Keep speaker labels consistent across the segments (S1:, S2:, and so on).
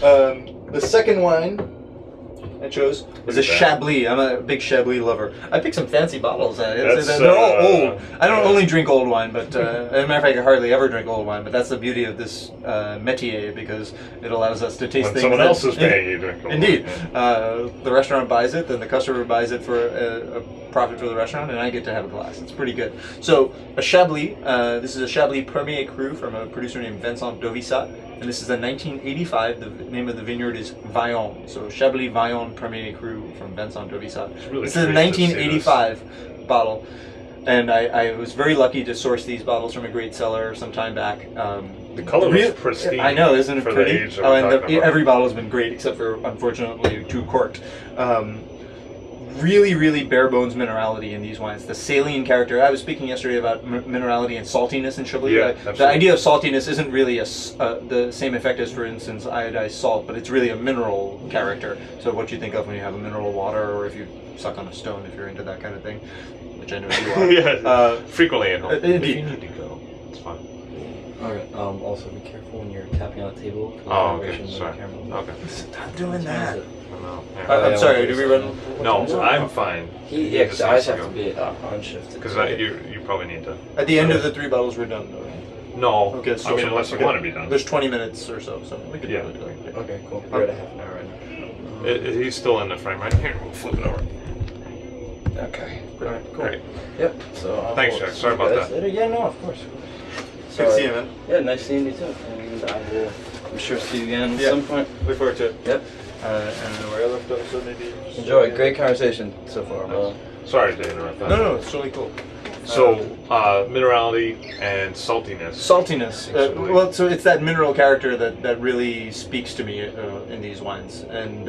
S1: The second wine I chose was a Chablis. I'm a big Chablis lover. I picked some fancy bottles. They're all old. I don't only drink old wine, but as a matter of fact, I hardly ever drink old wine. But that's the beauty of this métier, because it allows us to taste
S2: when
S1: things.
S2: Someone else is paying you to drink old
S1: Indeed.
S2: wine.
S1: The restaurant buys it, then the customer buys it for a profit for the restaurant, and I get to have a glass. It's pretty good. So a Chablis. This is a Chablis Premier Cru from a producer named Vincent Dovissat. And this is a 1985. The name of the vineyard is Vaillant. So Chablis Vaillant Premier Cru from Vincent Dovissat.
S2: Really
S1: this is a 1985 bottle. And I was very lucky to source these bottles from a great cellar some time back.
S2: The color looks pristine.
S1: I know, isn't it
S2: for
S1: pretty?
S2: The age that
S1: Every bottle has been great, except for, unfortunately, 2 corked. Really, really bare bones minerality in these wines. The saline character. I was speaking yesterday about minerality and saltiness in Chablis.
S2: Yeah,
S1: the idea of saltiness isn't really the same effect as, for instance, iodized salt, but it's really a mineral character. So what you think of when you have a mineral water, or if you suck on a stone, if you're into that kind of thing, which I know you are.
S2: Yeah, frequently at home.
S1: Indeed.
S2: If you need to go, it's fine.
S3: Alright, also be careful when you're tapping on the table.
S2: Oh, okay, sorry. Okay.
S1: Stop doing that.
S2: No, yeah.
S1: I'm sorry, did we run?
S2: No, I'm fine.
S3: Yeah, because I just have to be unshifted.
S2: Because you probably need to.
S1: At the end of the 3 bottles, we're done, though.
S2: No.
S1: Okay, so
S2: I mean, unless you want to be done.
S1: There's 20 minutes or so we could
S3: Okay, cool. We're at a half an hour right now.
S2: He's still in the frame right here. We'll flip it over.
S3: Okay.
S1: Alright, cool.
S2: Great.
S3: Yep. So
S2: Thanks, Jack. Sorry about that.
S3: Later. Yeah, no, of course.
S1: Good to see you, man.
S3: Yeah, nice seeing you too. And I will, I'm sure, see you again at some point.
S1: Look forward to it.
S3: Yep.
S1: And where I left off, so maybe...
S3: Enjoy. Great conversation so far.
S2: Sorry to interrupt that.
S1: No, it's really cool.
S2: So, minerality and saltiness.
S1: Saltiness. Well, so it's that mineral character that really speaks to me in these wines. And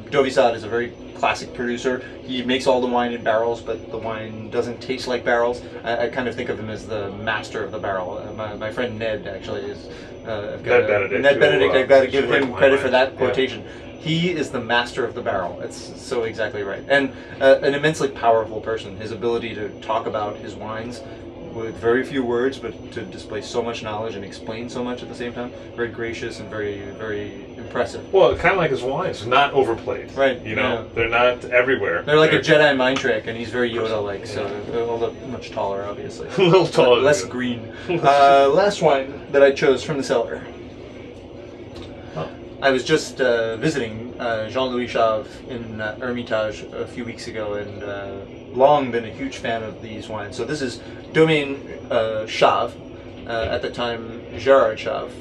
S1: Dovissat is a very classic producer. He makes all the wine in barrels, but the wine doesn't taste like barrels. I kind of think of him as the master of the barrel. My friend Ned actually is...
S2: Ned Benedict.
S1: I've got to give him credit for that
S2: Yeah.
S1: quotation. He is the master of the barrel. It's so exactly right. And an immensely powerful person. His ability to talk about his wines with very few words, but to display so much knowledge and explain so much at the same time. Very gracious and very, very impressive.
S2: Well, kind of like his wines, not overplayed.
S1: Right.
S2: You know, they're not everywhere.
S1: They're like a Jedi mind trick, and he's very Yoda-like, so although much taller, obviously.
S2: A little taller.
S1: Less green. Last wine that I chose from the cellar. I was just visiting Jean-Louis Chave in Hermitage a few weeks ago, and long been a huge fan of these wines. So this is Domaine Chave, at the time Gérard Chave,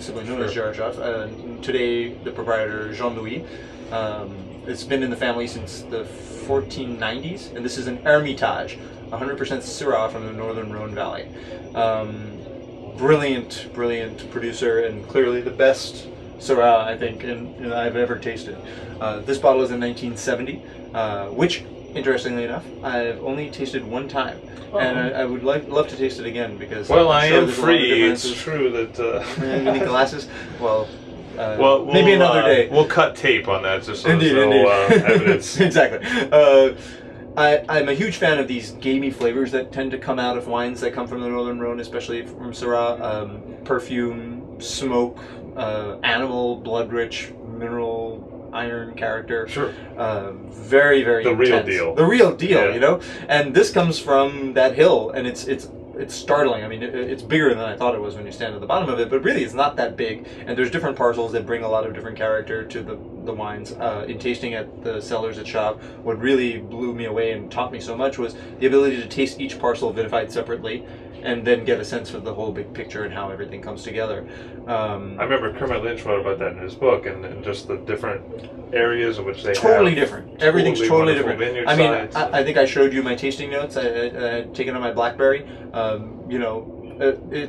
S1: simply known as Gérard Chave. Today the proprietor Jean-Louis. It's been in the family since the 1490s, and this is an Hermitage, 100% Syrah from the northern Rhone Valley. Brilliant producer, and clearly the best Syrah, I think, I've ever tasted. This bottle is in 1970, which, interestingly enough, I've only tasted one time, and I would love to taste it again, because
S2: well,
S1: I'm sure
S2: I am
S1: there's
S2: free.
S1: a lot of
S2: It's true that.
S1: you need glasses. Well,
S2: we'll
S1: maybe another day.
S2: We'll cut tape on that just so
S1: Indeed.
S2: there's no evidence.
S1: Exactly. I'm a huge fan of these gamey flavors that tend to come out of wines that come from the Northern Rhone, especially from Syrah. Perfume, smoke, animal, blood-rich, mineral, iron character.
S2: Sure.
S1: Very, very
S2: the
S1: intense.
S2: real deal.
S1: The real deal,
S2: Yeah.
S1: you know? And this comes from that hill, and it's startling. I mean, it's bigger than I thought it was when you stand at the bottom of it, but really it's not that big. And there's different parcels that bring a lot of different character to the wines. In tasting at the cellars at Chave, what really blew me away and taught me so much was the ability to taste each parcel vinified separately, and then get a sense of the whole big picture and how everything comes together.
S2: I remember Kermit Lynch wrote about that in his book, and just the different areas in which they
S1: totally
S2: have
S1: different. Everything's totally different. I mean,
S2: I
S1: I think I showed you my tasting notes. I had taken on my BlackBerry. You know,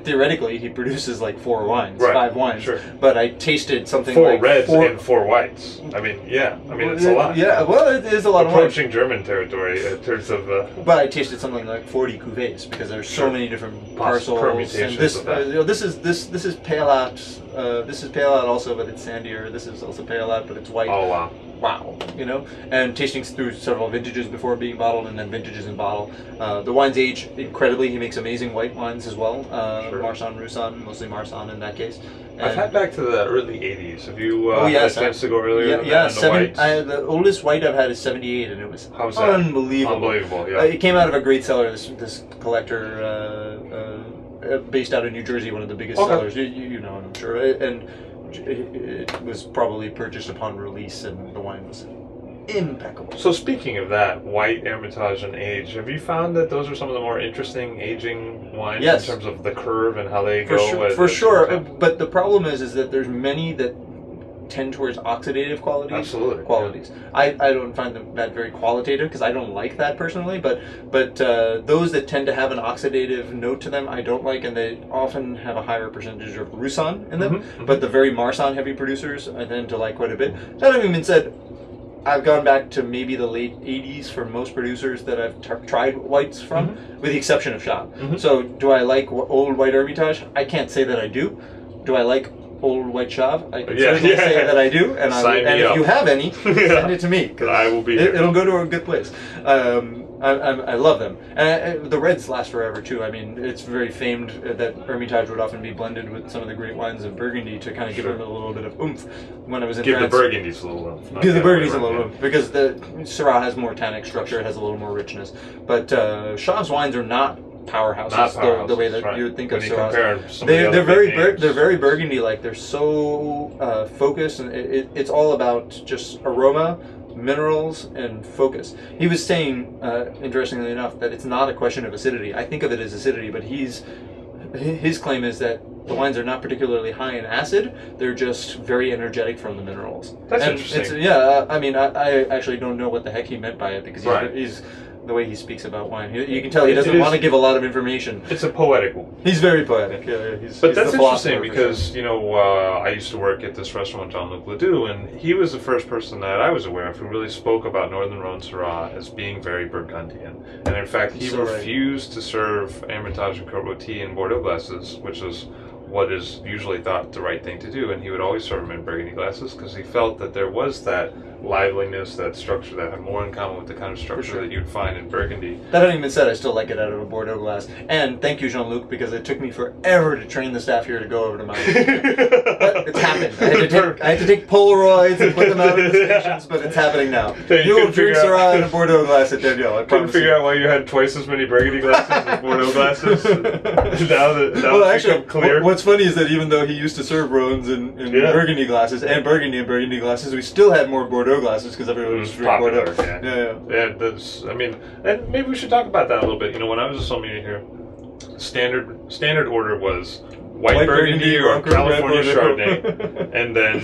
S1: theoretically, he produces like 4 wines,
S2: right.
S1: 5 wines.
S2: Sure.
S1: But I tasted something
S2: 4
S1: like
S2: reds and 4 whites. I mean, yeah. I mean, it's a lot.
S1: Yeah, well, it is a lot of wine.
S2: Approaching German territory in terms of.
S1: But I tasted something like 40 cuvées, because there's so many different parcels.
S2: Permutations
S1: And this,
S2: of that.
S1: you know, this is pale out. This is pale out also, but it's sandier. This is also pale out, but it's white.
S2: Oh wow.
S1: wow, you know. And tasting through several vintages before being bottled, and then vintages in bottle. The wines age incredibly. He makes amazing white wines as well.
S2: Sure.
S1: Marsanne, Roussanne, mostly Marsanne in that case.
S2: I've had back to the early 80s. Have you
S1: Oh,
S2: had
S1: yes,
S2: a chance to go earlier than
S1: yeah,
S2: that in the whites?
S1: the oldest white I've had is 78, and it was
S2: How's that?
S1: unbelievable.
S2: Unbelievable, yeah.
S1: It came out of a great cellar. This collector based out of New Jersey, one of the biggest sellers. You know, I'm sure. And it was probably purchased upon release, and the wine was impeccable.
S2: So speaking of that, white, Hermitage, and age, have you found that those are some of the more interesting aging wines
S1: Yes.
S2: in terms of the curve and how they
S1: For
S2: go?
S1: sure, for sure. But the problem is that there's many that tend towards oxidative qualities.
S2: Absolutely.
S1: Qualities. I don't find them that very qualitative because I don't like that personally. But those that tend to have an oxidative note to them, I don't like, and they often have a higher percentage of Roussanne in them. But the very Marsanne heavy producers, I tend to like quite a bit. That having been said, I've gone back to maybe the late 80s for most producers that I've tried whites from, with the exception of Chave. So do I like old white Hermitage? I can't say that I do. Do I like old white Chave? I can certainly say that I do. And, if you have any, send it to me.
S2: I will be here.
S1: It'll go to a good place. I love them. And the reds last forever too. I mean, it's very famed that Hermitage would often be blended with some of the great wines of Burgundy to kind of give them a little bit of oomph. When I was in France,
S2: the Burgundies a little oomph.
S1: Give the Burgundies a little oomph, because the Syrah has more tannic structure, it has a little more richness. But Chave's wines are not powerhouses, the way that you would think of Syrah. They're very Burgundy-like. They're so focused, and it's all about just aroma, minerals, and focus. He was saying, interestingly enough, that it's not a question of acidity. I think of it as acidity, but his claim is that the wines are not particularly high in acid. They're just very energetic from the minerals.
S2: That's interesting.
S1: I mean, I actually don't know what the heck he meant by it, because he's the way he speaks about wine. You can tell he doesn't want to give a lot of information.
S2: It's a poetic.
S1: He's very poetic.
S2: But that's interesting because, you know, I used to work at this restaurant, Jean-Luc Ledoux, and he was the first person that I was aware of who really spoke about Northern Rhone Syrah as being very Burgundian. And in fact, he refused to serve Hermitage and Côte-Rôtie in Bordeaux glasses, which is what is usually thought the right thing to do, and he would always serve them in Burgundy glasses because he felt that there was that liveliness, that structure that had more in common with the kind of structure that you'd find in Burgundy.
S1: That having been said, I still like it out of a Bordeaux glass. And thank you, Jean-Luc, because it took me forever to train the staff here to go over to mine. But it's happened. I had to take Polaroids and put them out in the stations, but it's happening now. You will drink Syrah in a Bordeaux glass at Danielle, I promise.
S2: Couldn't figure out why you had twice as many Burgundy glasses as Bordeaux glasses. now it's become clear.
S1: What's funny is that even though he used to serve Rhones in Burgundy glasses and Burgundy glasses, we still had more Bordeaux glasses because everyone was drinking Bordeaux.
S2: I mean, and maybe we should talk about that a little bit. You know, when I was a sommelier here, standard order was white Burgundy or California Chardonnay, and then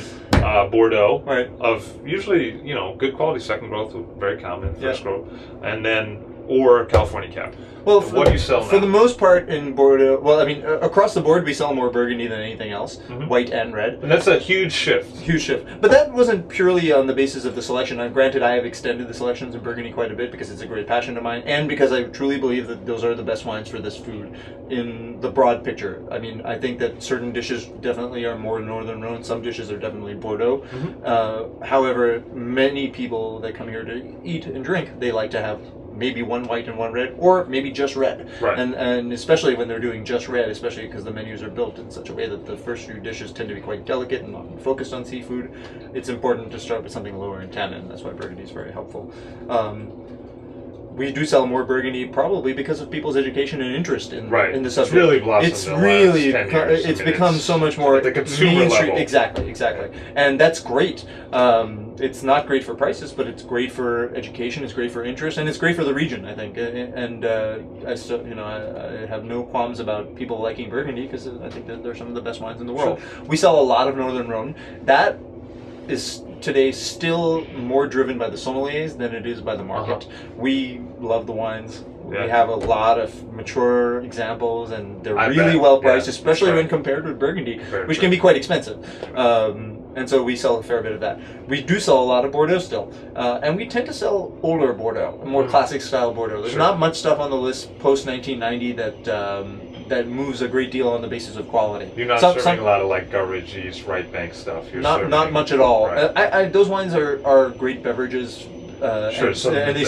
S2: Bordeaux of usually, you know, good quality second growth, very common first growth, and then or California Cab.
S1: Well,
S2: what do you sell now?
S1: For the most part in Bordeaux, well, I mean, across the board, we sell more Burgundy than anything else, white and red.
S2: And that's a huge shift.
S1: Huge shift. But that wasn't purely on the basis of the selection. Granted, I have extended the selections in Burgundy quite a bit because it's a great passion of mine, and because I truly believe that those are the best wines for this food in the broad picture. I mean, I think that certain dishes definitely are more Northern Rhone. Some dishes are definitely Bordeaux. However, many people that come here to eat and drink, they like to have maybe one white and one red, or maybe just red. And especially when they're doing just red, especially because the menus are built in such a way that the first few dishes tend to be quite delicate and not focused on seafood, it's important to start with something lower in tannin. That's why Burgundy is very helpful. We do sell more Burgundy probably because of people's education and interest in the subject.
S2: It's really blossomed.
S1: It's become so much more
S2: at the consumer level.
S1: Exactly. And that's great. It's not great for prices, but it's great for education. It's great for interest, and it's great for the region, I think. And I still, you know, I have no qualms about people liking Burgundy because I think that they're some of the best wines in the world. We sell a lot of Northern Rhone. That is today still more driven by the sommeliers than it is by the market. We love the wines. We have a lot of mature examples, and they're really well priced, especially when compared with Burgundy, which can be quite expensive. And so we sell a fair bit of that. We do sell a lot of Bordeaux still, and we tend to sell older Bordeaux, more classic style Bordeaux. There's not much stuff on the list post 1990 that moves a great deal on the basis of quality.
S2: You're not serving a lot of like Garbage East, Right Bank stuff. You're
S1: not much at all.
S2: Right.
S1: Those wines are great beverages.
S2: Sure,
S1: and they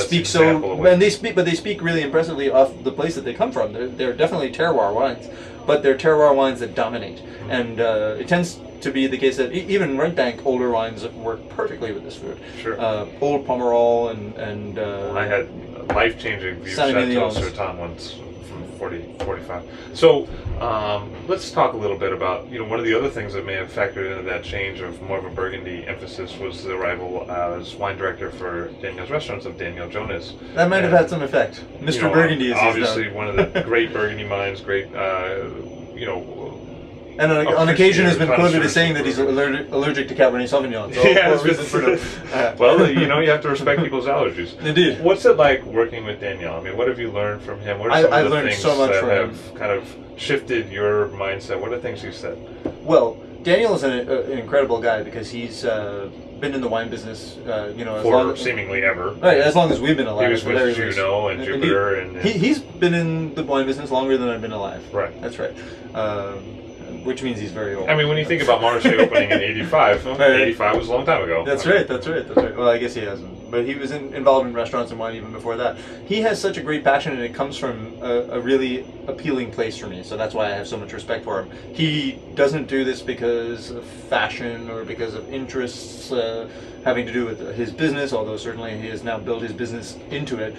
S1: speak but they speak really impressively off the place that they come from. They're definitely terroir wines, but they're terroir wines that dominate, and it tends to be the case that even Right Bank older wines work perfectly with this food.
S2: Sure.
S1: Old Pomerol and
S2: I had life-changing views Chateau Sertan once from 45. So let's talk a little bit about, one of the other things that may have factored into that change of more of a Burgundy emphasis was the arrival as wine director for Daniel's Restaurants of Daniel Jonas.
S1: That might have had some effect. Mr. Burgundy is
S2: obviously one of the great Burgundy minds, great,
S1: and on occasion has been quoted as saying that he's allergic to Cabernet Sauvignon. So
S2: well, you have to respect people's allergies.
S1: Indeed.
S2: What's it like working with Daniel? I mean, what have you learned from him? What are some of the things that have kind of shifted your mindset? What are things you said?
S1: Well, Daniel is an incredible guy because he's been in the wine business,
S2: seemingly ever.
S1: Right, as long as we've been alive.
S2: He was with Juno and Jupiter, and
S1: he's been in the wine business longer than I've been alive.
S2: Right.
S1: That's right. Which means he's very old.
S2: I mean, when you think about Monterey opening in '85, 85 was a long time ago.
S1: That's right. Well, I guess he hasn't, but he was involved in restaurants and wine even before that. He has such a great passion, and it comes from a really appealing place for me. So that's why I have so much respect for him. He doesn't do this because of fashion or because of interests having to do with his business, although certainly he has now built his business into it.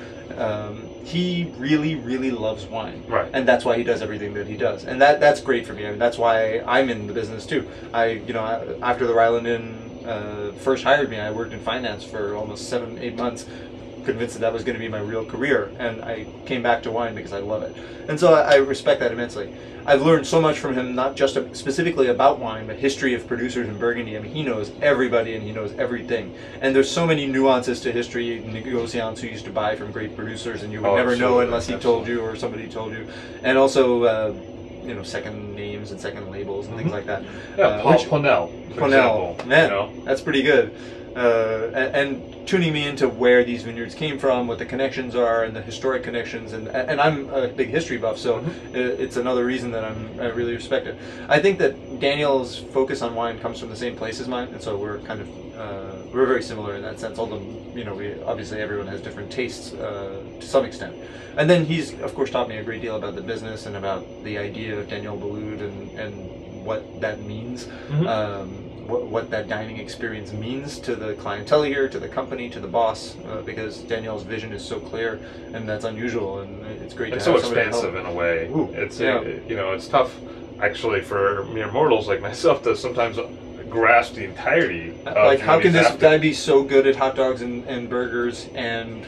S1: He really, really loves wine,
S2: right?
S1: And that's why he does everything that he does, and that's great for me. I mean, that's why I'm in the business too. After the Ryland Inn first hired me, I worked in finance for almost 7-8 months, convinced that was going to be my real career, and I came back to wine because I love it, and so I respect that immensely. I've learned so much from him, not just specifically about wine, but history of producers in Burgundy. I mean, he knows everybody and he knows everything. And there's so many nuances to history, negociants who used to buy from great producers, and you would never know unless he told you or somebody told you. And also, second names and second labels and things like that.
S2: Yeah, Ponel,
S1: man, that's pretty good. And tuning me into where these vineyards came from, what the connections are, and the historic connections, and I'm a big history buff, so it's another reason that I really respect it. I think that Daniel's focus on wine comes from the same place as mine, and so we're kind of we're very similar in that sense. Although obviously everyone has different tastes to some extent. And then he's of course taught me a great deal about the business and about the idea of Daniel Boulud and what that means. What that dining experience means to the clientele here, to the company, to the boss, because Daniel's vision is so clear, and that's unusual, and it's great.
S2: It's
S1: to have
S2: so expansive in a way.
S1: Ooh,
S2: it's tough actually for mere mortals like myself to sometimes grasp the entirety.
S1: Like, how can this guy be so good at hot dogs and burgers and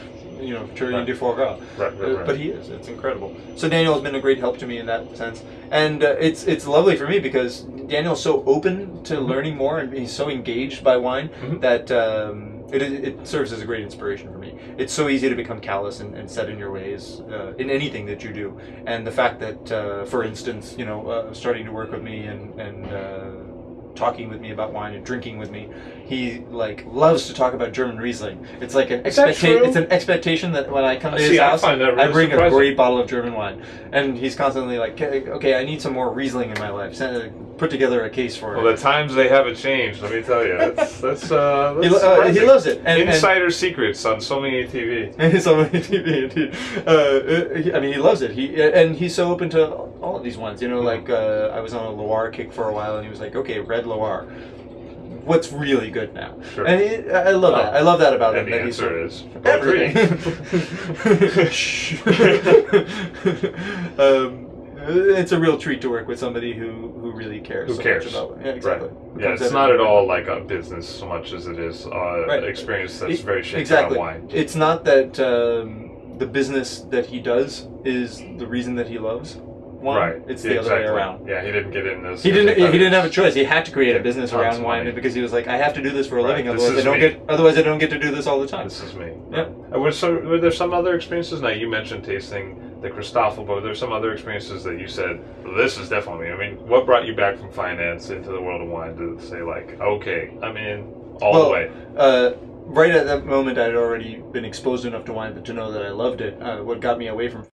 S1: turning de foie gras?
S2: Right.
S1: But he is. It's incredible. So Daniel has been a great help to me in that sense, and it's lovely for me because Daniel's so open to learning more, and he's so engaged by wine that it serves as a great inspiration for me. It's so easy to become callous and set in your ways in anything that you do, and the fact that, for instance, starting to work with me and talking with me about wine and drinking with me, he loves to talk about German Riesling. It's like an expectation. It's an expectation that when I come to his house, I bring a great bottle of German wine, and he's constantly like, "Okay, I need some more Riesling in my life. Put together a case for it."
S2: Well, the times they haven't changed. Let me tell you,
S1: he loves it.
S2: Insider secrets on Sommelier TV.
S1: Sommelier TV, indeed. I mean, he loves it. He's so open to all of these wines. I was on a Loire kick for a while, and he was like, "Okay, red Loire. What's really good now?"
S2: Sure.
S1: And I love that. I love that about him.
S2: And the answer is
S1: everything. It's a real treat to work with somebody who really cares.
S2: Who cares?
S1: So much about it. Yeah, exactly.
S2: Right. Yeah, it's not at all like a business so much as it is experience that's very shaped around wine.
S1: It's not that the business that he does is the reason that he loves wine.
S2: Right.
S1: It's the other way around.
S2: Yeah, he didn't get in this.
S1: He didn't have a choice. He had to create a business around wine because he was like, I have to do this for a living, otherwise I don't get to do this all the time.
S2: This is me.
S1: Yeah.
S2: Were there some other experiences? Now you mentioned tasting the Christoffel, but were there some other experiences that you said, this is definitely me? I mean, what brought you back from finance into the world of wine to say like, okay, I'm in all the way?
S1: Right at that moment, I had already been exposed enough to wine to know that I loved it. What got me away from